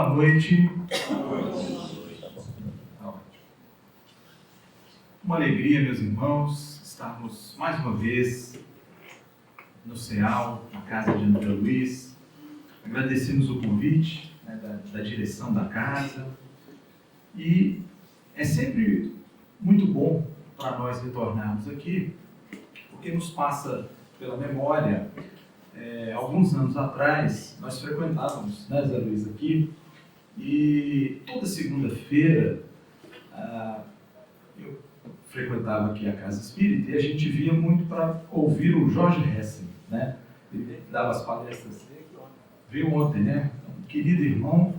Boa noite. Uma alegria, meus irmãos, estarmos mais uma vez no CEAL, na casa de André Luiz. Agradecemos o convite, da direção da casa, e é sempre muito bom para nós retornarmos aqui, porque nos passa pela memória. Alguns anos atrás, nós frequentávamos, Zé Luiz, aqui, e toda segunda-feira eu frequentava aqui a Casa Espírita e a gente via muito para ouvir o Jorge Hessing, né? Ele dava as palestras, veio ontem, né? Um querido irmão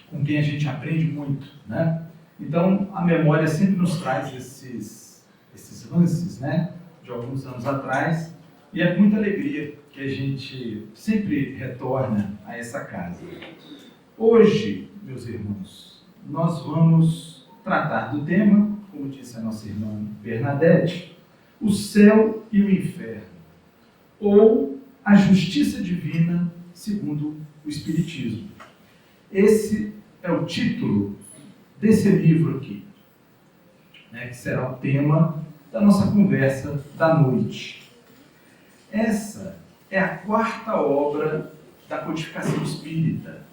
com quem a gente aprende muito, né? Então, a memória sempre nos traz esses lances, né? De alguns anos atrás, e é muita alegria que a gente sempre retorna a essa casa. Hoje, meus irmãos, nós vamos tratar do tema, como disse a nossa irmã Bernadette, o céu e o inferno, ou a justiça divina segundo o Espiritismo. Esse é o título desse livro aqui, né, que será o tema da nossa conversa da noite. Essa é a quarta obra da codificação espírita.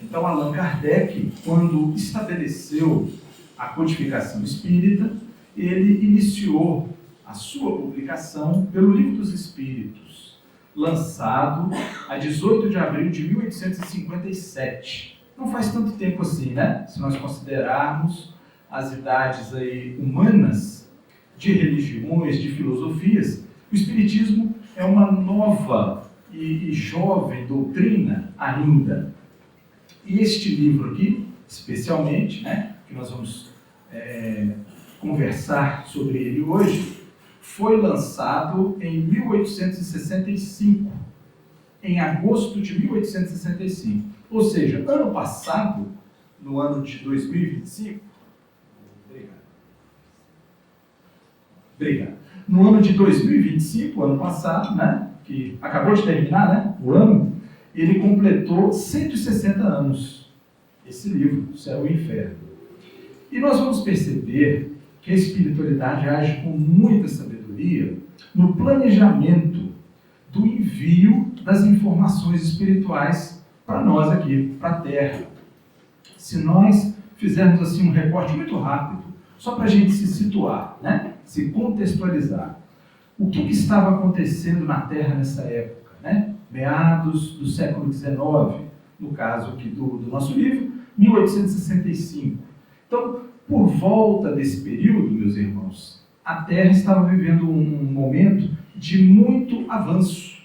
Então, Allan Kardec, quando estabeleceu a codificação espírita, ele iniciou a sua publicação pelo Livro dos Espíritos, lançado a 18 de abril de 1857. Não faz tanto tempo assim, né? Se nós considerarmos as idades aí humanas de religiões, de filosofias, o Espiritismo é uma nova e jovem doutrina ainda. E este livro aqui, especialmente, né, que nós vamos conversar sobre ele hoje, foi lançado em 1865, em agosto de 1865. Ou seja, ano passado, no ano de 2025, Obrigado. No ano de 2025, ano passado, né, que acabou de terminar, né, o ano, ele completou 160 anos, esse livro, O Céu e o Inferno. E nós vamos perceber que a espiritualidade age com muita sabedoria no planejamento do envio das informações espirituais para nós aqui, para a Terra. Se nós fizermos assim um recorte muito rápido, só para a gente se situar, né, se contextualizar, o que estava acontecendo na Terra nessa época, né? Meados do século XIX, no caso aqui do nosso livro, 1865. Então, por volta desse período, meus irmãos, a Terra estava vivendo um momento de muito avanço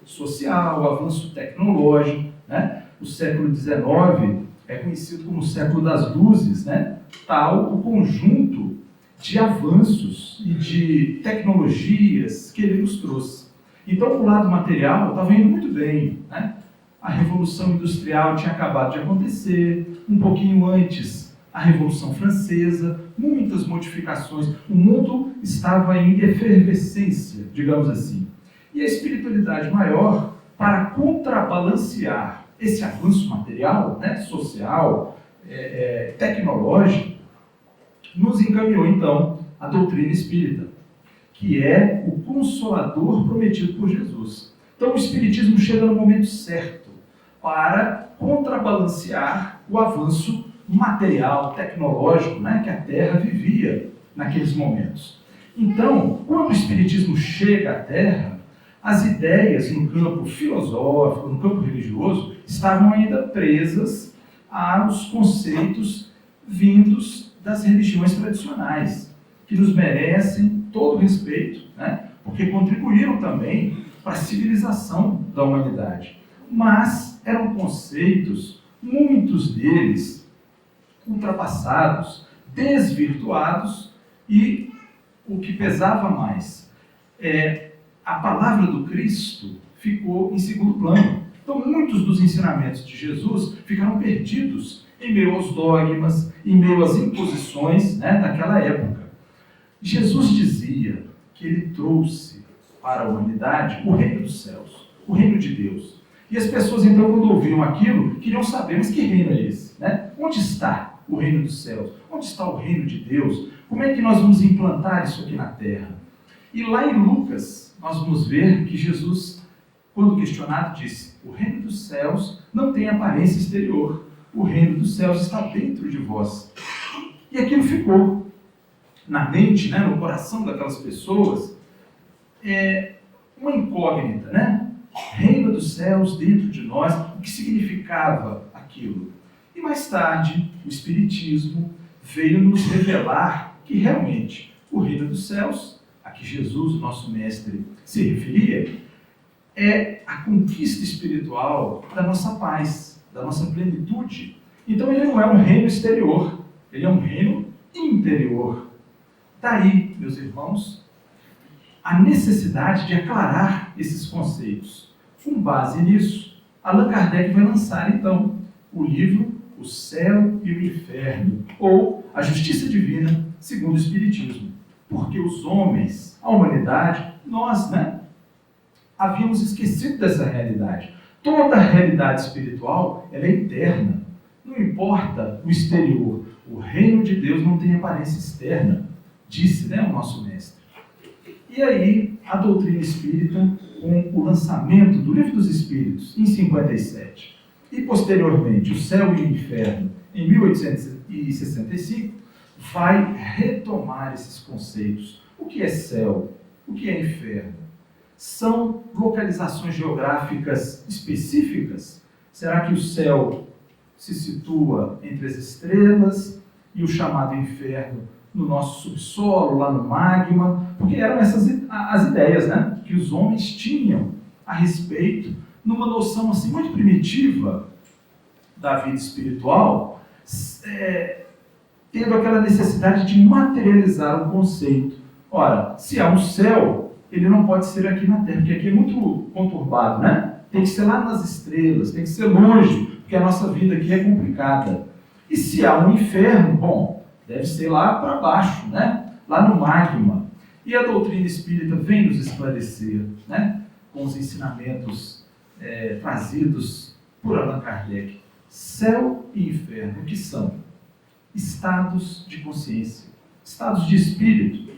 social, avanço tecnológico, né? O século XIX é conhecido como o século das luzes, né? Tal o conjunto de avanços e de tecnologias que ele nos trouxe. Então, o lado material estava indo muito bem, né? A Revolução Industrial tinha acabado de acontecer, um pouquinho antes a Revolução Francesa, muitas modificações, o mundo estava em efervescência, digamos assim. E a espiritualidade maior, para contrabalancear esse avanço material, né, social, tecnológico, nos encaminhou, então, a doutrina espírita, que é o Consolador prometido por Jesus. Então, o Espiritismo chega no momento certo para contrabalancear o avanço material, tecnológico, né, que a Terra vivia naqueles momentos. Então, quando o Espiritismo chega à Terra, as ideias no campo filosófico, no campo religioso, estavam ainda presas aos conceitos vindos das religiões tradicionais, que nos merecem todo o respeito, né? Porque contribuíram também para a civilização da humanidade. Mas eram conceitos, muitos deles, ultrapassados, desvirtuados, e o que pesava mais a palavra do Cristo ficou em segundo plano. Então, muitos dos ensinamentos de Jesus ficaram perdidos em meio aos dogmas, em meio às imposições, né, daquela época. Jesus dizia que ele trouxe para a humanidade o reino dos céus, o reino de Deus. E as pessoas, então, quando ouviam aquilo, queriam saber, mas que reino é esse? Né? Onde está o reino dos céus? Onde está o reino de Deus? Como é que nós vamos implantar isso aqui na terra? E lá em Lucas, nós vamos ver que Jesus, quando questionado, disse: o reino dos céus não tem aparência exterior. O reino dos céus está dentro de vós. E aquilo ficou na mente, né, no coração daquelas pessoas, uma incógnita, né? Reino dos céus dentro de nós, o que significava aquilo? E mais tarde, o Espiritismo veio nos revelar que realmente o reino dos céus, a que Jesus, o nosso mestre, se referia, é a conquista espiritual da nossa paz, da nossa plenitude. Então ele não é um reino exterior, ele é um reino interior. Daí, meus irmãos, a necessidade de aclarar esses conceitos. Com base nisso, Allan Kardec vai lançar, então, o livro O Céu e o Inferno, ou A Justiça Divina, segundo o Espiritismo. Porque os homens, a humanidade, nós, havíamos esquecido dessa realidade. Toda a realidade espiritual, ela é eterna. Não importa o exterior. O reino de Deus não tem aparência externa, disse, o nosso mestre. E aí, a doutrina espírita, com o lançamento do Livro dos Espíritos, em 57, e posteriormente O Céu e o Inferno, em 1865, vai retomar esses conceitos. O que é céu? O que é inferno? São localizações geográficas específicas? Será que o céu se situa entre as estrelas e o chamado inferno no nosso subsolo, lá no magma? Porque eram essas as ideias, que os homens tinham a respeito, numa noção assim muito primitiva da vida espiritual, tendo aquela necessidade de materializar o conceito. Ora, se há um céu, ele não pode ser aqui na Terra, porque aqui é muito conturbado, Tem que ser lá nas estrelas, tem que ser longe, porque a nossa vida aqui é complicada. E se há um inferno, bom, deve ser lá para baixo, Lá no magma. E a doutrina espírita vem nos esclarecer, com os ensinamentos trazidos por Allan Kardec. Céu e inferno, o que são? Estados de consciência, estados de espírito.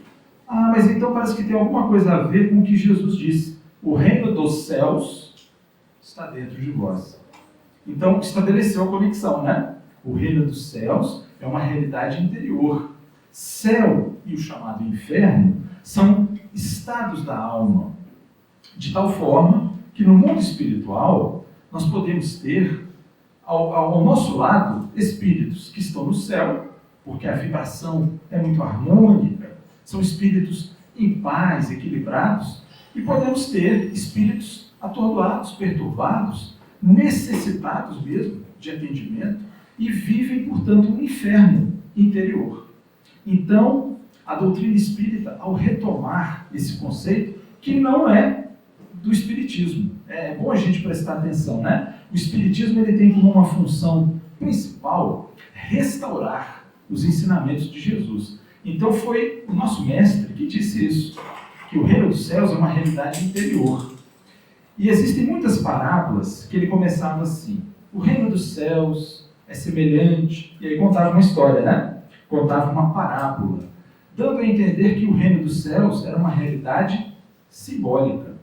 Ah, mas então parece que tem alguma coisa a ver com o que Jesus disse. O reino dos céus está dentro de vós. Então, estabeleceu a conexão, O reino dos céus é uma realidade interior. Céu e o chamado inferno são estados da alma, de tal forma que no mundo espiritual nós podemos ter ao nosso lado espíritos que estão no céu, porque a vibração é muito harmônica, são espíritos em paz, equilibrados, e podemos ter espíritos atordoados, perturbados, necessitados mesmo de atendimento e vivem, portanto, um inferno interior. Então, a doutrina espírita, ao retomar esse conceito, que não é do espiritismo, é bom a gente prestar atenção, O espiritismo ele tem como uma função principal restaurar os ensinamentos de Jesus. Então foi o nosso mestre que disse isso, que o reino dos céus é uma realidade interior. E existem muitas parábolas que ele começava assim: o reino dos céus é semelhante, e aí contava uma história, Contava uma parábola, dando a entender que o reino dos céus era uma realidade simbólica,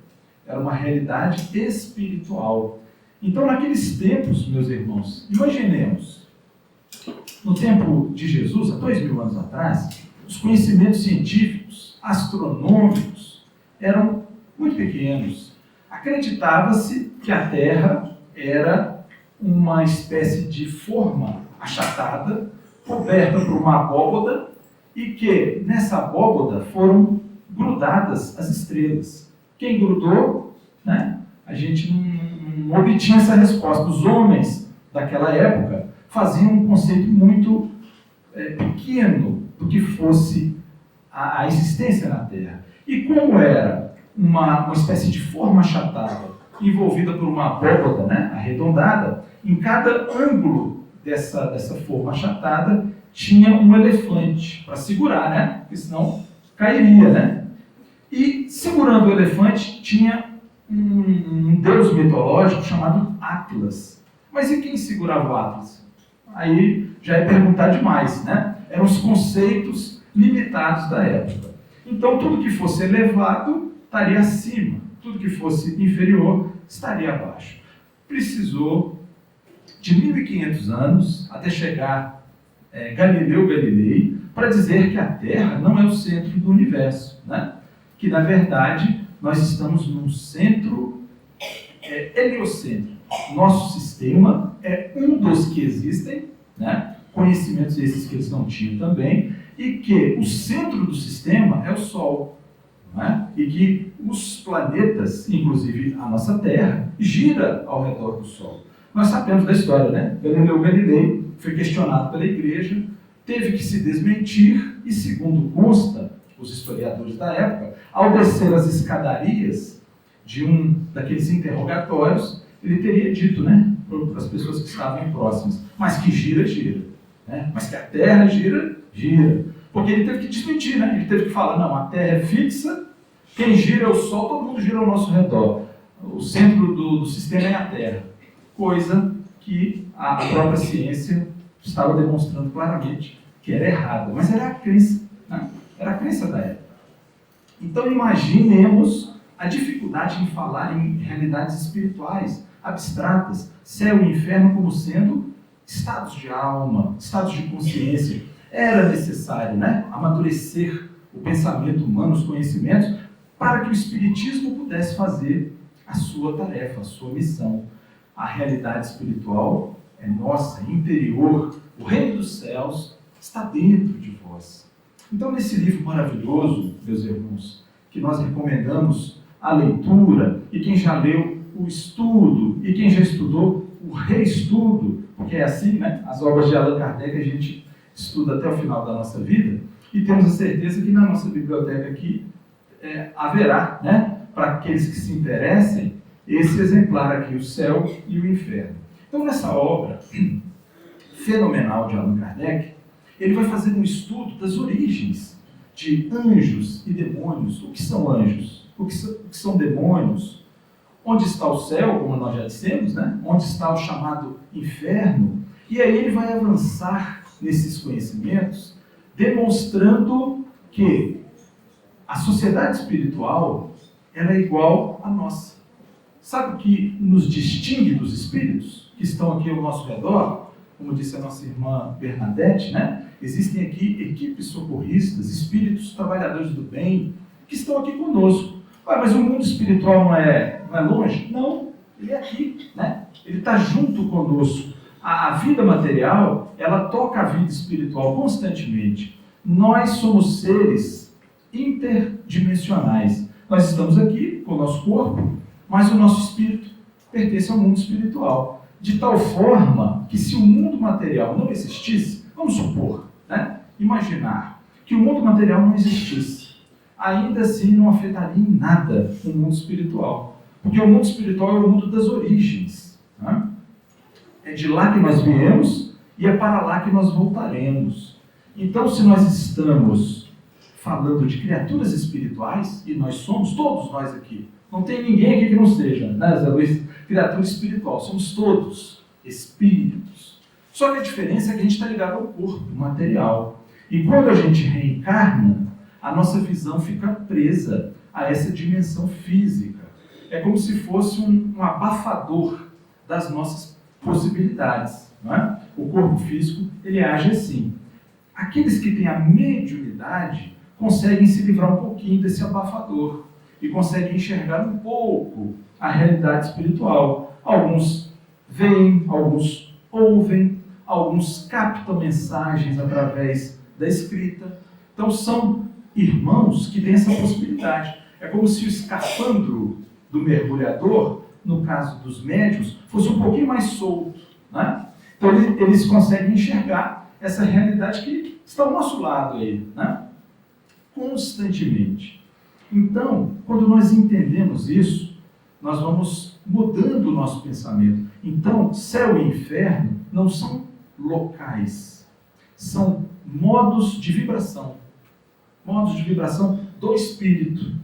era uma realidade espiritual. Então, naqueles tempos, meus irmãos, imaginemos, no tempo de Jesus, há 2000 anos atrás, os conhecimentos científicos, astronômicos, eram muito pequenos. Acreditava-se que a Terra era uma espécie de forma achatada, coberta por uma abóboda, e que nessa abóboda foram grudadas as estrelas. Quem grudou, a gente não obtinha essa resposta. Os homens daquela época faziam um conceito muito pequeno do que fosse a existência na Terra. E como era uma espécie de forma achatada, envolvida por uma abóboda, arredondada, em cada ângulo dessa forma achatada tinha um elefante para segurar, porque senão cairia, E segurando o elefante tinha um deus mitológico chamado Atlas. Mas e quem segurava o Atlas? Aí já é perguntar demais, né? Eram os conceitos limitados da época. Então, tudo que fosse elevado estaria acima, tudo que fosse inferior estaria abaixo. Precisou de 1.500 anos até chegar Galileu Galilei para dizer que a Terra não é o centro do universo, né? Que, na verdade, nós estamos num centro heliocêntrico. Nosso sistema é um dos que existem, né? Conhecimentos esses que eles não tinham também, e que o centro do sistema é o Sol, né? E que os planetas, inclusive a nossa Terra, gira ao redor do Sol. Nós sabemos da história, né? Galileu Galilei foi questionado pela Igreja, teve que se desmentir e, segundo consta, os historiadores da época, ao descer as escadarias de um daqueles interrogatórios, ele teria dito, né, para as pessoas que estavam próximas, mas que gira, gira, né? Mas que a Terra gira, gira. Porque ele teve que desmentir, né? Ele teve que falar, não, a Terra é fixa, quem gira é o Sol, todo mundo gira ao nosso redor. O centro do sistema é a Terra. Coisa que a própria ciência estava demonstrando claramente que era errada. Mas era a crença, né? Era a crença da época. Então imaginemos a dificuldade em falar em realidades espirituais, abstratas, céu e inferno como sendo estados de alma, estados de consciência. Era necessário, né, amadurecer o pensamento humano, os conhecimentos, para que o Espiritismo pudesse fazer a sua tarefa, a sua missão. A realidade espiritual é nossa, é interior. O reino dos céus está dentro de vós. Então, nesse livro maravilhoso, meus irmãos, que nós recomendamos a leitura, e quem já leu, o estudo, e quem já estudou, o reestudo, porque é assim, né? As obras de Allan Kardec a gente estuda até o final da nossa vida, e temos a certeza que na nossa biblioteca aqui haverá, né, para aqueles que se interessem, esse exemplar aqui, O Céu e o Inferno. Então, nessa obra fenomenal de Allan Kardec, ele vai fazer um estudo das origens de anjos e demônios. O que são anjos? O que são demônios? Onde está o céu, como nós já dissemos, né? Onde está o chamado inferno? E aí ele vai avançar nesses conhecimentos, demonstrando que a sociedade espiritual ela é igual à nossa. Sabe o que nos distingue dos espíritos que estão aqui ao nosso redor? Como disse a nossa irmã Bernadette, né? Existem aqui equipes socorristas, espíritos trabalhadores do bem, que estão aqui conosco. Mas o mundo espiritual não é longe? Não, ele é aqui, né? Ele está junto conosco. A vida material, ela toca a vida espiritual constantemente. Nós somos seres interdimensionais. Nós estamos aqui com o nosso corpo, mas o nosso espírito pertence ao mundo espiritual. De tal forma que se o mundo material não existisse, vamos supor, né? Imaginar que o mundo material não existisse, ainda assim não afetaria em nada o mundo espiritual. Porque o mundo espiritual é o mundo das origens, né? É de lá que nós viemos e é para lá que nós voltaremos. Então, se nós estamos falando de criaturas espirituais, e nós somos, todos nós aqui, não tem ninguém aqui que não seja, né, Zé Luiz? Criatura espiritual, somos todos espíritos. Só que a diferença é que a gente está ligado ao corpo material. E quando a gente reencarna, a nossa visão fica presa a essa dimensão física. É como se fosse um abafador das nossas possibilidades, não é? O corpo físico, ele age assim. Aqueles que têm a mediunidade conseguem se livrar um pouquinho desse abafador e conseguem enxergar um pouco a realidade espiritual. Alguns veem, alguns ouvem, alguns captam mensagens através da escrita. Então são irmãos que têm essa possibilidade. É como se o escafandro do mergulhador, no caso dos médiuns, fosse um pouquinho mais solto, né? Então eles conseguem enxergar essa realidade que está ao nosso lado aí, né? Constantemente. Então, quando nós entendemos isso, nós vamos mudando o nosso pensamento. Então, céu e inferno não são locais, são modos de vibração do espírito.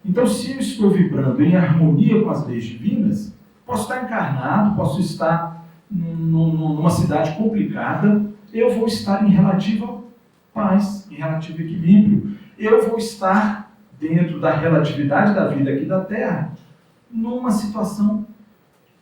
Então, se eu estou vibrando em harmonia com as leis divinas, posso estar encarnado, posso estar numa cidade complicada, eu vou estar em relativa paz, em relativo equilíbrio. Eu vou estar dentro da relatividade da vida aqui da Terra, numa situação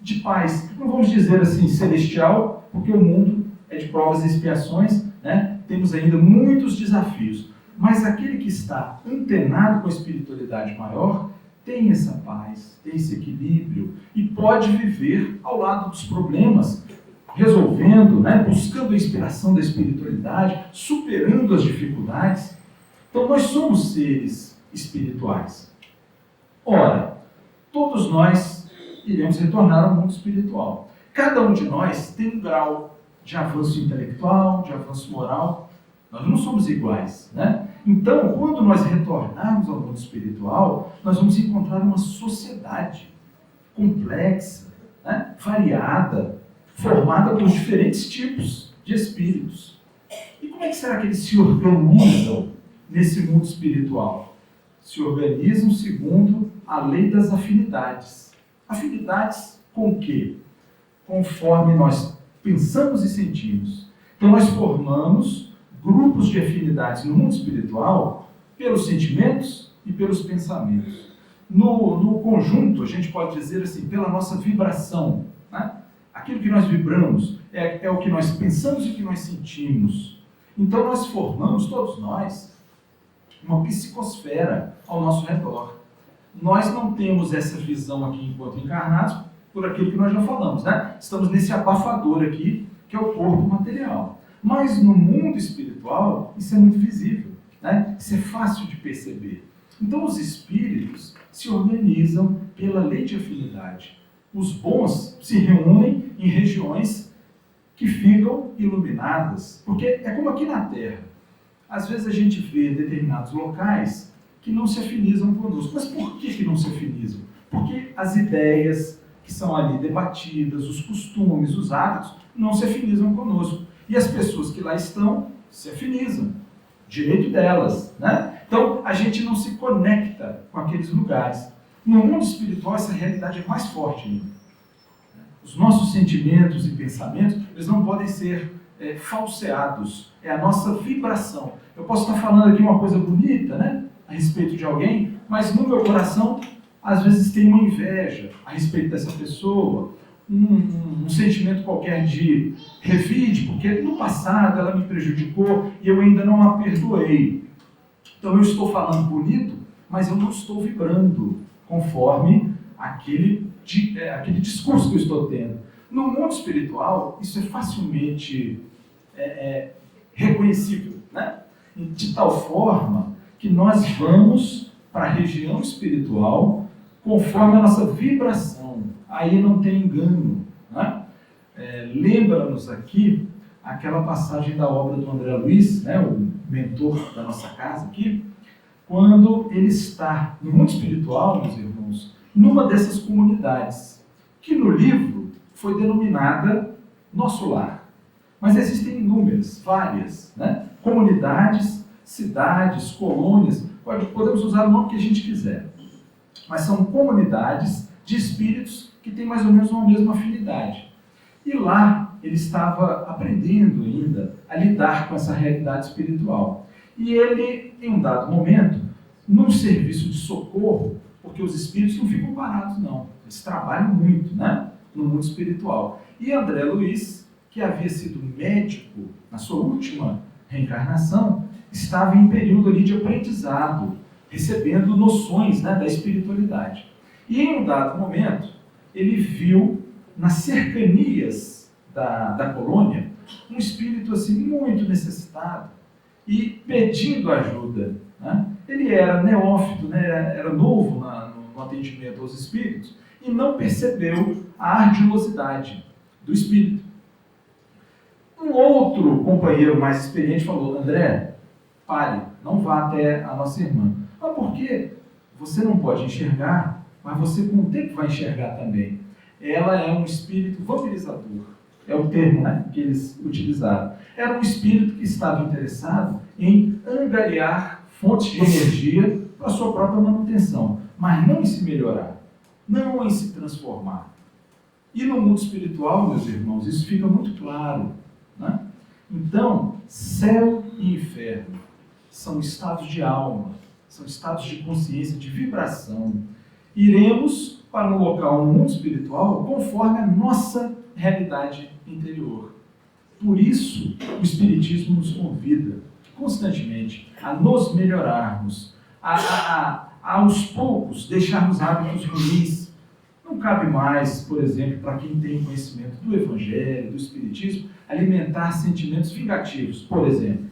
de paz. Não vamos dizer assim celestial, porque o mundo é de provas e expiações, né? Temos ainda muitos desafios. Mas aquele que está antenado com a espiritualidade maior tem essa paz, tem esse equilíbrio e pode viver ao lado dos problemas, resolvendo, né? Buscando a inspiração da espiritualidade, superando as dificuldades. Então nós somos seres espirituais. Ora, todos nós iremos retornar ao mundo espiritual. Cada um de nós tem um grau de avanço intelectual, de avanço moral. Nós não somos iguais, né? Então, quando nós retornarmos ao mundo espiritual, nós vamos encontrar uma sociedade complexa, né? Variada, formada por diferentes tipos de espíritos. E como é que será que eles se organizam nesse mundo espiritual? Se organizam segundo a lei das afinidades. Afinidades com o quê? Conforme nós pensamos e sentimos. Então nós formamos grupos de afinidades no mundo espiritual pelos sentimentos e pelos pensamentos. No conjunto, a gente pode dizer assim, pela nossa vibração, né? Aquilo que nós vibramos é o que nós pensamos e o que nós sentimos. Então nós formamos, todos nós, uma psicosfera ao nosso redor. Nós não temos essa visão aqui enquanto encarnados por aquilo que nós já falamos, né? Estamos nesse abafador aqui, que é o corpo material. Mas no mundo espiritual, isso é muito visível, né? Isso é fácil de perceber. Então os espíritos se organizam pela lei de afinidade. Os bons se reúnem em regiões que ficam iluminadas, porque é como aqui na Terra. Às vezes a gente vê determinados locais que não se afinizam conosco. Mas por que não se afinizam? Porque as ideias que são ali debatidas, os costumes, os hábitos, não se afinizam conosco. E as pessoas que lá estão se afinizam. Direito delas, né? Então, a gente não se conecta com aqueles lugares. No mundo espiritual, essa realidade é mais forte ainda. Os nossos sentimentos e pensamentos, eles não podem ser falseados. É a nossa vibração. Eu posso estar falando aqui uma coisa bonita, né? A respeito de alguém, mas no meu coração, às vezes tem uma inveja a respeito dessa pessoa, um sentimento qualquer de revide, porque no passado ela me prejudicou e eu ainda não a perdoei. Então eu estou falando bonito, mas eu não estou vibrando conforme aquele discurso que eu estou tendo. No mundo espiritual, isso é facilmente reconhecível, né? De tal forma que nós vamos para a região espiritual conforme a nossa vibração. Aí não tem engano, né? Lembra-nos aqui aquela passagem da obra do André Luiz, né, o mentor da nossa casa aqui, quando ele está no mundo espiritual, meus irmãos, numa dessas comunidades, que no livro foi denominada Nosso Lar. Mas existem inúmeras, várias, né? Comunidades, cidades, colônias, podemos usar o nome que a gente quiser. Mas são comunidades de espíritos que têm mais ou menos uma mesma afinidade. E lá ele estava aprendendo ainda a lidar com essa realidade espiritual. E ele, em um dado momento, num serviço de socorro, porque os espíritos não ficam parados, não. Eles trabalham muito, né, no mundo espiritual. E André Luiz, que havia sido médico na sua última reencarnação, estava em período ali de aprendizado, recebendo noções, né, da espiritualidade. E em um dado momento, ele viu nas cercanias da colônia um espírito assim muito necessitado e pedindo ajuda, né? Ele era neófito, né? Era novo no atendimento aos espíritos e não percebeu a ardilosidade do espírito. Um outro companheiro mais experiente falou: André, pare, não vá até a nossa irmã. Mas por quê? Você não pode enxergar, mas você com o tempo vai enxergar também. Ela é um espírito vampirizador. É o termo, né, que eles utilizaram. Era um espírito que estava interessado em angariar fontes de energia para a sua própria manutenção. mas não em se melhorar, não em se transformar. E no mundo espiritual, meus irmãos, isso fica muito claro, né? Então, céu e inferno são estados de alma, são estados de consciência, de vibração. Iremos para um local no mundo espiritual conforme a nossa realidade interior. Por isso, o Espiritismo nos convida constantemente a nos melhorarmos, a aos poucos deixarmos hábitos ruins. Não cabe mais, por exemplo, para quem tem conhecimento do Evangelho, do Espiritismo, alimentar sentimentos vingativos, por exemplo.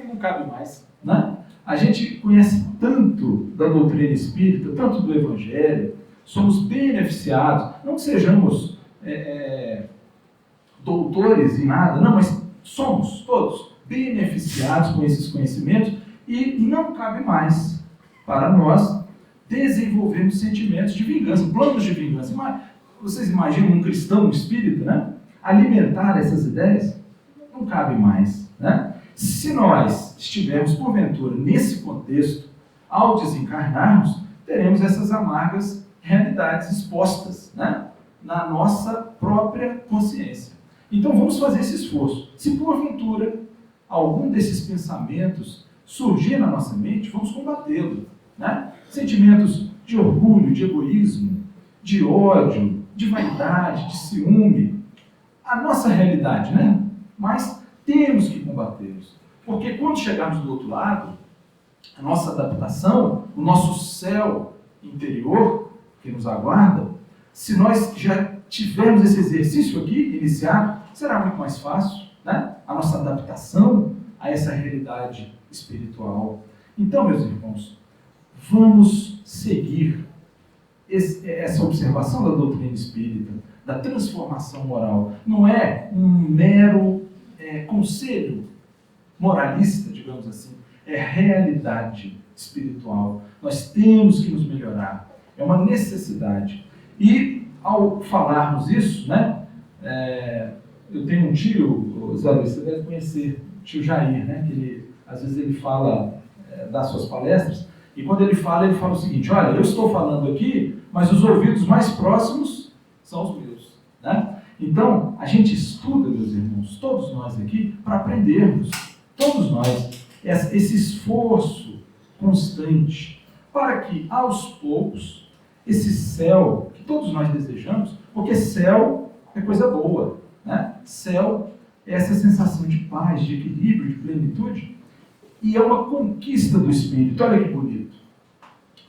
Não cabe mais, né? A gente conhece tanto da doutrina espírita, tanto do Evangelho, somos beneficiados, não que sejamos doutores em nada, não, mas somos todos beneficiados com esses conhecimentos e não cabe mais para nós desenvolvermos sentimentos de vingança, planos de vingança. Vocês imaginam um cristão espírita, né, alimentar essas ideias? Não cabe mais, né? Se nós estivermos, porventura, nesse contexto, ao desencarnarmos, teremos essas amargas realidades expostas, né, na nossa própria consciência. Então vamos fazer esse esforço. Se porventura algum desses pensamentos surgir na nossa mente, vamos combatê-lo, né? Sentimentos de orgulho, de egoísmo, de ódio, de vaidade, de ciúme. A nossa realidade, né? Mas temos que combatê-los. Porque quando chegarmos do outro lado, a nossa adaptação, o nosso céu interior que nos aguarda, se nós já tivermos esse exercício aqui iniciado, será muito mais fácil, né? A nossa adaptação a essa realidade espiritual. Então, meus irmãos, vamos seguir essa observação da doutrina espírita, da transformação moral. Não é um mero conselho moralista, digamos assim, é realidade espiritual. Nós temos que nos melhorar, é uma necessidade. E ao falarmos isso, né, eu tenho um tio, Zé Luiz, você deve conhecer, o tio Jair, né, que às vezes ele fala das suas palestras, e quando ele fala o seguinte: olha, eu estou falando aqui, mas os ouvidos mais próximos são os meus, né? Então, a gente estuda, meus irmãos, todos nós aqui, para aprendermos, todos nós, esse esforço constante, para que, aos poucos, esse céu que todos nós desejamos, porque céu é coisa boa, né? Céu é essa sensação de paz, de equilíbrio, de plenitude, e é uma conquista do Espírito. Olha que bonito.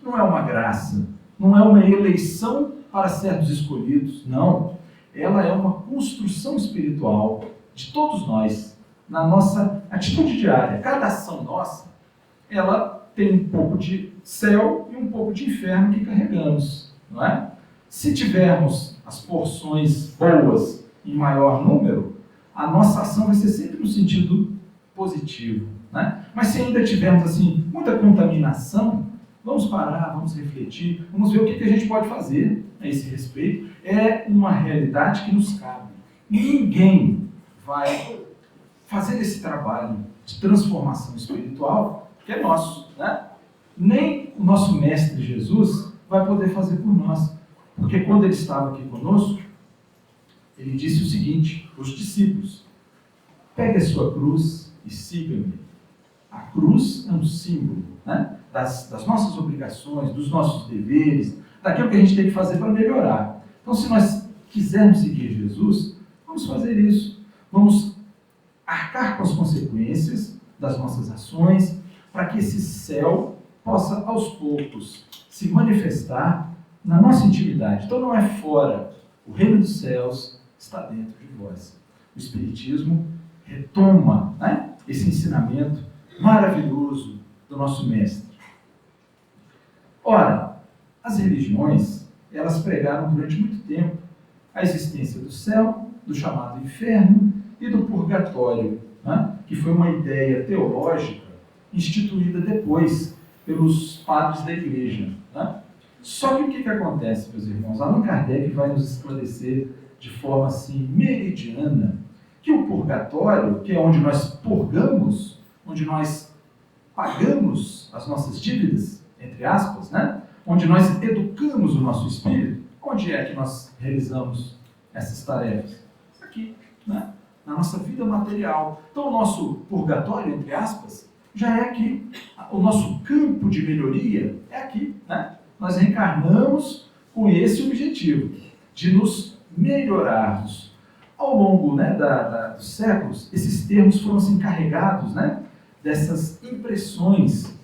Não é uma graça, não é uma eleição para certos escolhidos, não. Ela é uma construção espiritual de todos nós, na nossa atitude diária. Cada ação nossa, ela tem um pouco de céu e um pouco de inferno que carregamos, não é? Se tivermos as porções boas em maior número, a nossa ação vai ser sempre no sentido positivo, né? Mas se ainda tivermos assim muita contaminação, vamos parar, vamos refletir, vamos ver o que a gente pode fazer a esse respeito. É uma realidade que nos cabe. Ninguém vai fazer esse trabalho de transformação espiritual que é nosso, né? Nem o nosso Mestre Jesus vai poder fazer por nós. Porque quando ele estava aqui conosco, ele disse o seguinte aos discípulos: pegue a sua cruz e siga-me. A cruz é um símbolo, né, das nossas obrigações, dos nossos deveres, daquilo que a gente tem que fazer para melhorar. Então, se nós quisermos seguir Jesus, vamos fazer isso. Vamos arcar com as consequências das nossas ações, para que esse céu possa, aos poucos, se manifestar na nossa intimidade. Então, não é fora. O reino dos céus está dentro de vós. O Espiritismo retoma, né, esse ensinamento maravilhoso do nosso Mestre. Ora, as religiões, elas pregaram durante muito tempo a existência do céu, do chamado inferno e do purgatório, né, que foi uma ideia teológica instituída depois pelos padres da Igreja, né? Só que o que acontece, meus irmãos? Allan Kardec vai nos esclarecer de forma assim meridiana que o purgatório, que é onde nós purgamos, onde nós pagamos as nossas dívidas, entre aspas, né? Onde nós educamos o nosso espírito. Onde é que nós realizamos essas tarefas? Aqui, né? Na nossa vida material. Então, o nosso purgatório, entre aspas, já é aqui. O nosso campo de melhoria é aqui, né? Nós reencarnamos com esse objetivo, de nos melhorarmos. Ao longo, né, dos séculos, esses termos foram assim, carregados, né, dessas impressões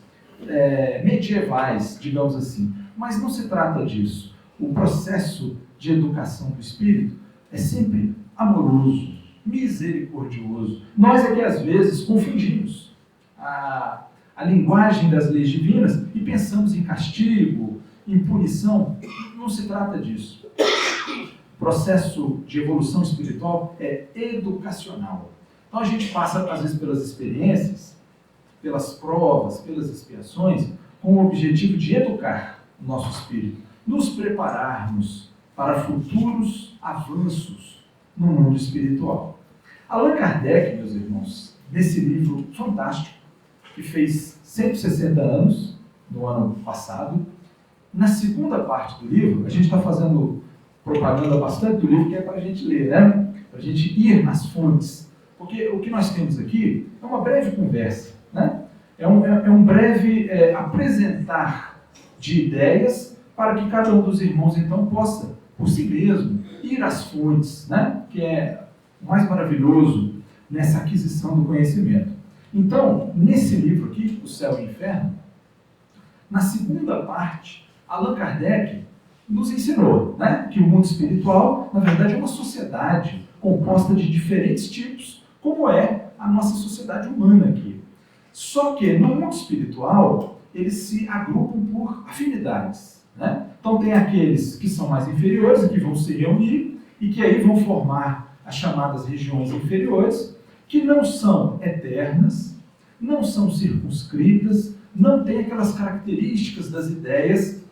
medievais, digamos assim. Mas não se trata disso. O processo de educação do espírito é sempre amoroso, misericordioso. Nós é que às vezes confundimos a linguagem das leis divinas e pensamos em castigo, em punição. Não se trata disso. O processo de evolução espiritual é educacional. Então a gente passa, às vezes, pelas experiências, pelas provas, pelas expiações, com o objetivo de educar o nosso espírito, nos prepararmos para futuros avanços no mundo espiritual. Allan Kardec, meus irmãos, nesse livro fantástico, que fez 160 anos, no ano passado, na segunda parte do livro, a gente está fazendo propaganda bastante do livro, que é para a gente ler, né? Para a gente ir nas fontes. Porque o que nós temos aqui é uma breve conversa, né? É um breve apresentar de ideias para que cada um dos irmãos, então, possa, por si mesmo, ir às fontes, né? Que é o mais maravilhoso nessa aquisição do conhecimento. Então, nesse livro aqui, O Céu e o Inferno, na segunda parte, Allan Kardec nos ensinou, né, que o mundo espiritual, na verdade, é uma sociedade composta de diferentes tipos, como é a nossa sociedade humana aqui. Só que no mundo espiritual, eles se agrupam por afinidades, né? Então tem aqueles que são mais inferiores e que vão se reunir e que aí vão formar as chamadas regiões inferiores, que não são eternas, não são circunscritas, não têm aquelas características das ideias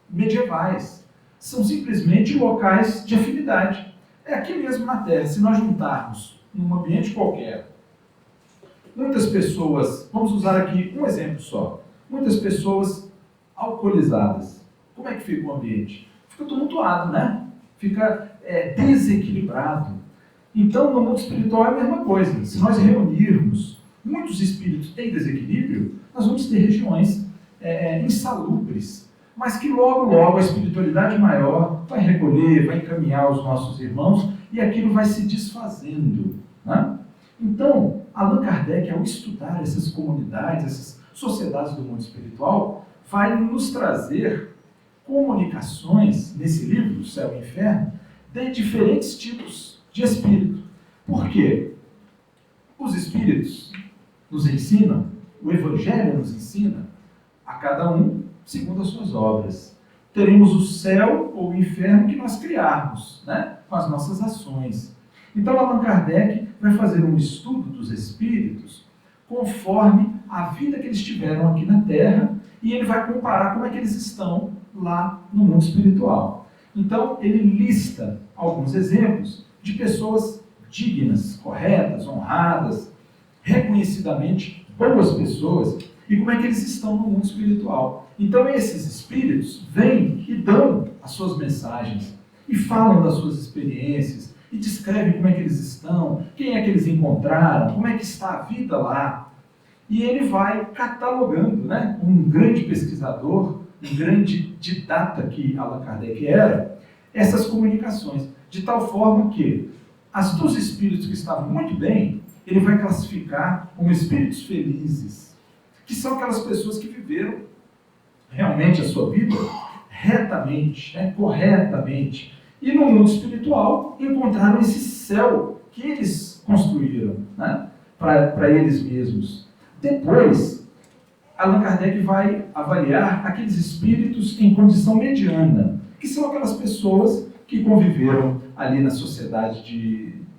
medievais. São simplesmente locais de afinidade. É aqui mesmo na Terra. Se nós juntarmos num ambiente qualquer, muitas pessoas, vamos usar aqui um exemplo só, muitas pessoas alcoolizadas, como é que fica o ambiente? Fica tumultuado, né? Fica desequilibrado. Então, no mundo espiritual é a mesma coisa. Se nós reunirmos muitos espíritos em desequilíbrio, nós vamos ter regiões insalubres, mas que logo a espiritualidade maior vai recolher, vai encaminhar os nossos irmãos e aquilo vai se desfazendo, né? Então, Allan Kardec, ao estudar essas comunidades, essas sociedades do mundo espiritual, vai nos trazer comunicações, nesse livro, O Céu e o Inferno, de diferentes tipos de espírito. Por quê? Os espíritos nos ensinam, o Evangelho nos ensina, a cada um segundo as suas obras. Teremos o céu ou o inferno que nós criarmos, né, com as nossas ações. Então, Allan Kardec vai fazer um estudo dos espíritos conforme a vida que eles tiveram aqui na Terra e ele vai comparar como é que eles estão lá no mundo espiritual. Então, ele lista alguns exemplos de pessoas dignas, corretas, honradas, reconhecidamente boas pessoas, e como é que eles estão no mundo espiritual. Então esses espíritos vêm e dão as suas mensagens, e falam das suas experiências, e descrevem como é que eles estão, quem é que eles encontraram, como é que está a vida lá. E ele vai catalogando, né, um grande pesquisador, um grande didata que Allan Kardec era, essas comunicações, de tal forma que as dos espíritos que estavam muito bem, ele vai classificar como espíritos felizes, que são aquelas pessoas que viveram realmente a sua vida retamente, né, corretamente, e no mundo espiritual encontraram esse céu que eles construíram, né, para eles mesmos. Depois, Allan Kardec vai avaliar aqueles espíritos em condição mediana, que são aquelas pessoas que conviveram ali na sociedade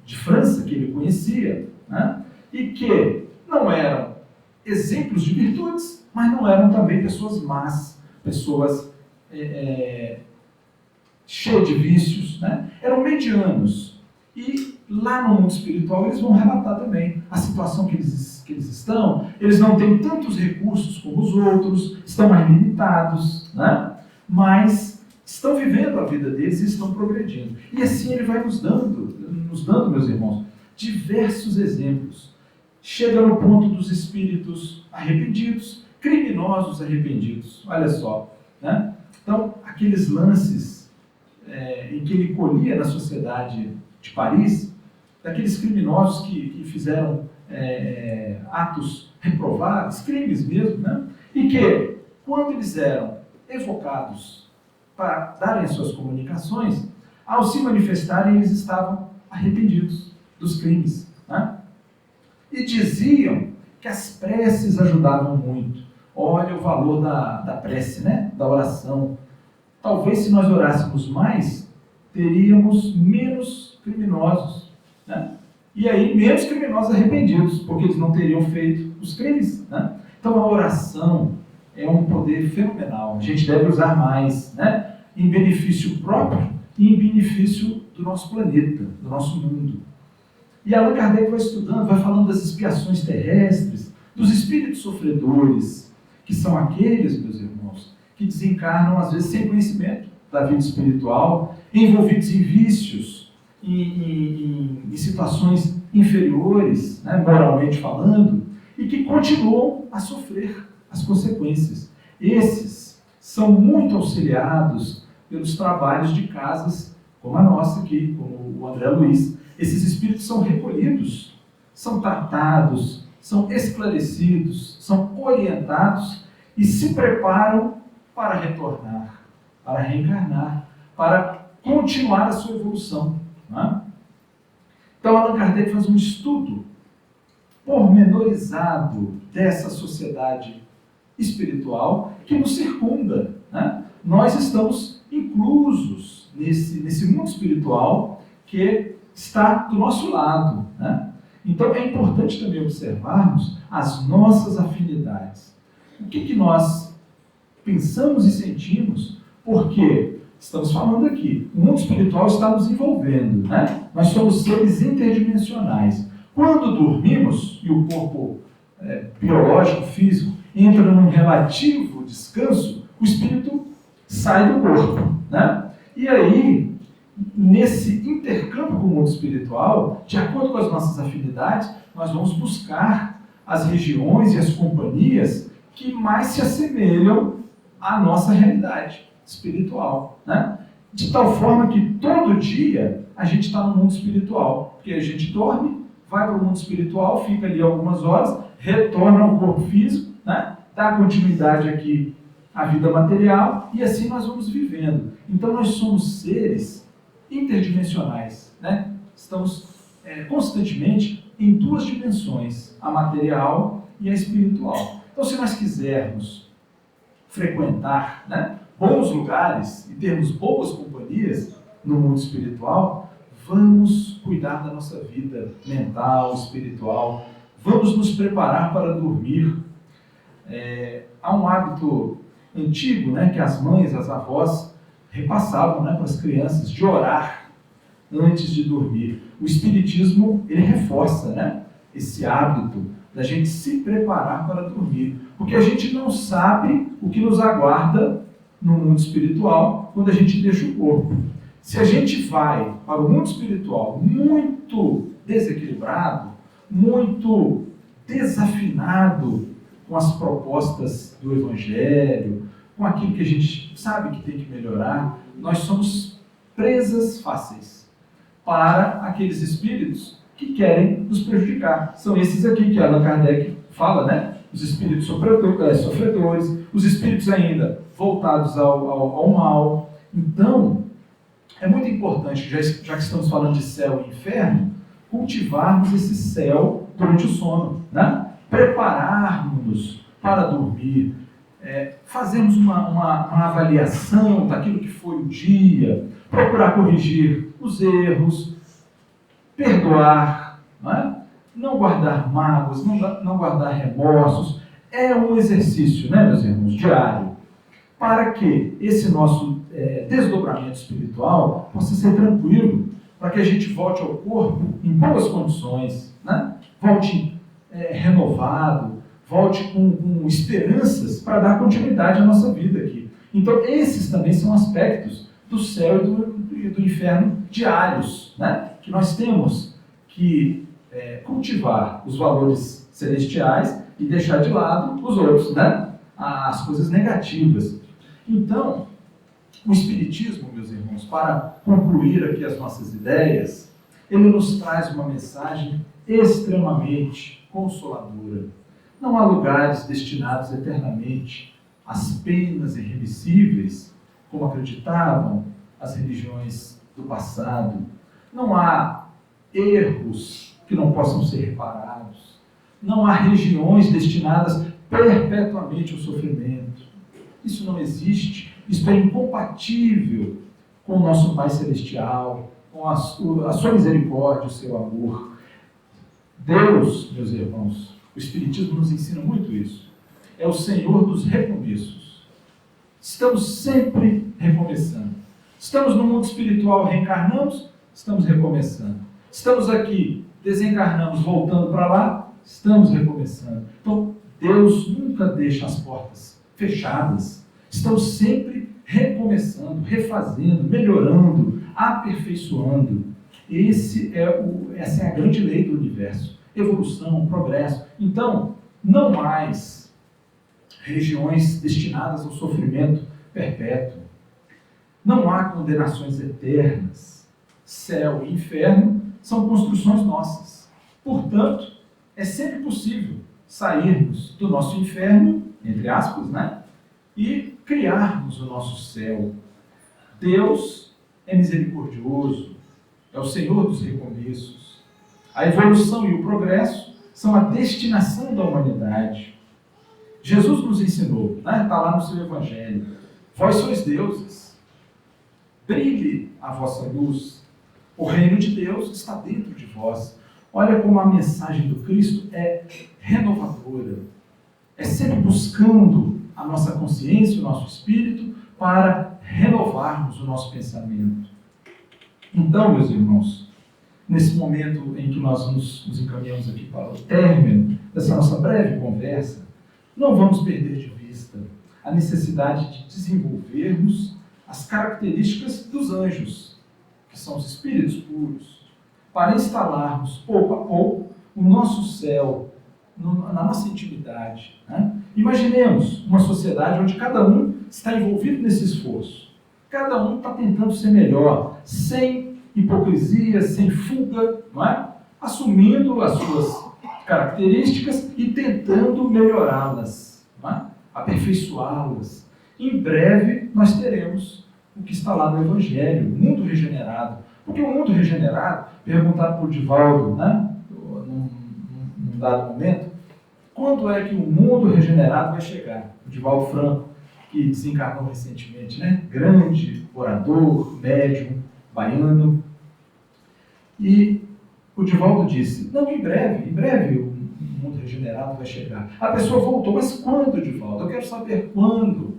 de França, que ele conhecia, né, e que não eram exemplos de virtudes, mas não eram também pessoas más, pessoas cheias de vícios, né? Eram medianos. E lá no mundo espiritual eles vão relatar também a situação que eles estão, eles não têm tantos recursos como os outros, estão mais limitados, né? Mas estão vivendo a vida deles e estão progredindo. E assim ele vai nos dando, meus irmãos, diversos exemplos. Chega no ponto dos espíritos arrependidos, criminosos arrependidos, olha só, né? Então, aqueles lances em que ele colhia na sociedade de Paris, daqueles criminosos que fizeram atos reprováveis, crimes mesmo, né? E que, quando eles eram evocados para darem as suas comunicações, ao se manifestarem, eles estavam arrependidos dos crimes, né? E diziam que as preces ajudavam muito. Olha o valor da prece, né? Da oração. Talvez se nós orássemos mais, teríamos menos criminosos, né? E aí menos criminosos arrependidos, porque eles não teriam feito os crimes, né? Então a oração é um poder fenomenal. A gente deve usar mais, né? Em benefício próprio e em benefício do nosso planeta, do nosso mundo. E Allan Kardec vai estudando, vai falando das expiações terrestres, dos espíritos sofredores, que são aqueles, meus irmãos, que desencarnam às vezes sem conhecimento da vida espiritual, envolvidos em vícios, em situações inferiores, né, moralmente falando, e que continuam a sofrer as consequências. Esses são muito auxiliados pelos trabalhos de casas como a nossa aqui, como o André Luiz. Esses espíritos são recolhidos, são tratados, são esclarecidos, são orientados e se preparam para retornar, para reencarnar, para continuar a sua evolução, né? Então, Allan Kardec faz um estudo pormenorizado dessa sociedade espiritual que nos circunda, né? Nós estamos inclusos nesse mundo espiritual que está do nosso lado, né? Então é importante também observarmos as nossas afinidades. O que nós pensamos e sentimos, porque estamos falando aqui, o mundo espiritual está nos envolvendo, né? Nós somos seres interdimensionais. Quando dormimos, e o corpo biológico, físico, entra num relativo descanso, o espírito sai do corpo, né? E aí, nesse intercâmbio com o mundo espiritual, de acordo com as nossas afinidades, nós vamos buscar as regiões e as companhias que mais se assemelham à nossa realidade espiritual, né? De tal forma que todo dia a gente está no mundo espiritual, porque a gente dorme, vai para o mundo espiritual, fica ali algumas horas, retorna ao corpo físico, né? Dá continuidade aqui à vida material e assim nós vamos vivendo. Então nós somos seres interdimensionais, né? Estamos constantemente em duas dimensões, a material e a espiritual. Então, se nós quisermos frequentar, né, bons lugares e termos boas companhias no mundo espiritual, vamos cuidar da nossa vida mental, espiritual, vamos nos preparar para dormir. Há um hábito antigo, né, que as mães, as avós repassavam, né, para as crianças, de orar antes de dormir. O Espiritismo, ele reforça, né, esse hábito da gente se preparar para dormir, porque a gente não sabe o que nos aguarda no mundo espiritual quando a gente deixa o corpo. Se a gente vai para o mundo espiritual muito desequilibrado, muito desafinado com as propostas do Evangelho, com aquilo que a gente sabe que tem que melhorar, nós somos presas fáceis para aqueles espíritos que querem nos prejudicar. São esses aqui que Allan Kardec fala, né? Os espíritos sofredores, os espíritos ainda voltados ao mal. Então, é muito importante, já que estamos falando de céu e inferno, cultivarmos esse céu durante o sono, né? Prepararmos-nos para dormir, fazermos uma avaliação daquilo que foi o dia, procurar corrigir os erros, perdoar, não guardar mágoas, não guardar remorsos. É um exercício, né, meus irmãos, diário, para que esse nosso desdobramento espiritual possa ser tranquilo, para que a gente volte ao corpo em boas condições, né? Volte renovado, volte com esperanças para dar continuidade à nossa vida aqui. Então, esses também são aspectos do céu e do inferno diários, né? Que nós temos que cultivar os valores celestiais e deixar de lado os outros, né? As coisas negativas. Então, o Espiritismo, meus irmãos, para concluir aqui as nossas ideias, ele nos traz uma mensagem extremamente consoladora. Não há lugares destinados eternamente às penas irremissíveis, como acreditavam as religiões do passado. Não há erros que não possam ser reparados. Não há regiões destinadas perpetuamente ao sofrimento. Isso não existe. Isso é incompatível com o nosso Pai Celestial, com a sua misericórdia, o seu amor. Deus, meus irmãos, o Espiritismo nos ensina muito isso. É o Senhor dos recomeços. Estamos sempre recomeçando. Estamos no mundo espiritual, reencarnamos, estamos recomeçando. Estamos aqui, desencarnamos, voltando para lá, estamos recomeçando. Então, Deus nunca deixa as portas fechadas. Estamos sempre recomeçando, refazendo, melhorando, aperfeiçoando. Essa é a grande lei do universo. Evolução, progresso. Então, não mais regiões destinadas ao sofrimento perpétuo. Não há condenações eternas. Céu e inferno são construções nossas. Portanto, é sempre possível sairmos do nosso inferno, entre aspas, né? E criarmos o nosso céu. Deus é misericordioso, é o Senhor dos recomeços. A evolução e o progresso são a destinação da humanidade. Jesus nos ensinou, né? Está lá no seu Evangelho. Vós sois deuses. Brilhe a vossa luz. O reino de Deus está dentro de vós. Olha como a mensagem do Cristo é renovadora. É sempre buscando a nossa consciência, o nosso espírito, para renovarmos o nosso pensamento. Então, meus irmãos, nesse momento em que nós nos encaminhamos aqui para o término dessa nossa breve conversa, não vamos perder de vista a necessidade de desenvolvermos as características dos anjos, que são os espíritos puros, para instalarmos pouco a pouco o nosso céu na nossa intimidade. Né? Imaginemos uma sociedade onde cada um está envolvido nesse esforço. Cada um está tentando ser melhor, sem hipocrisia, sem fuga, não é? Assumindo as suas características e tentando melhorá-las, não é? Aperfeiçoá-las. Em breve nós teremos o que está lá no Evangelho, o mundo regenerado. Porque o mundo regenerado, perguntado por Divaldo, né? Num dado momento, quando é que o mundo regenerado vai chegar? O Divaldo Franco, que desencarnou recentemente, né? Grande orador, médium, baiano. E o Divaldo disse, não, em breve o mundo regenerado vai chegar. A pessoa voltou, mas quando, Divaldo? Eu quero saber quando.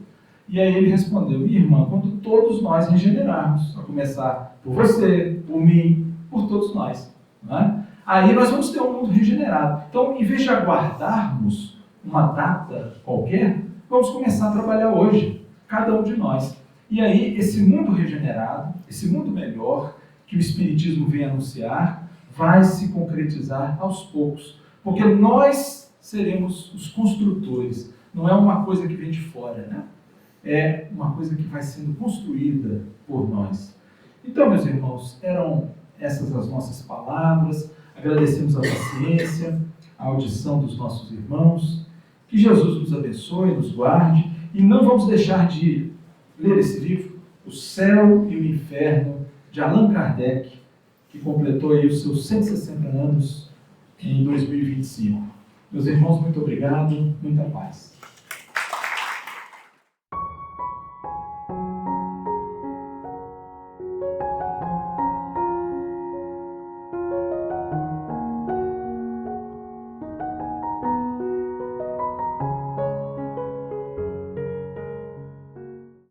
E aí ele respondeu, minha irmã, quando todos nós regenerarmos, a começar por você, por mim, por todos nós. Não é? Aí nós vamos ter um mundo regenerado. Então, em vez de aguardarmos uma data qualquer, vamos começar a trabalhar hoje, cada um de nós. E aí, esse mundo regenerado, esse mundo melhor, que o Espiritismo vem anunciar, vai se concretizar aos poucos. Porque nós seremos os construtores. Não é uma coisa que vem de fora, né? É uma coisa que vai sendo construída por nós. Então, meus irmãos, eram essas as nossas palavras. Agradecemos a paciência, a audição dos nossos irmãos. Que Jesus nos abençoe, nos guarde. E não vamos deixar de ler esse livro, O Céu e o Inferno, de Allan Kardec, que completou aí os seus 160 anos em 2025. Meus irmãos, muito obrigado, muita paz.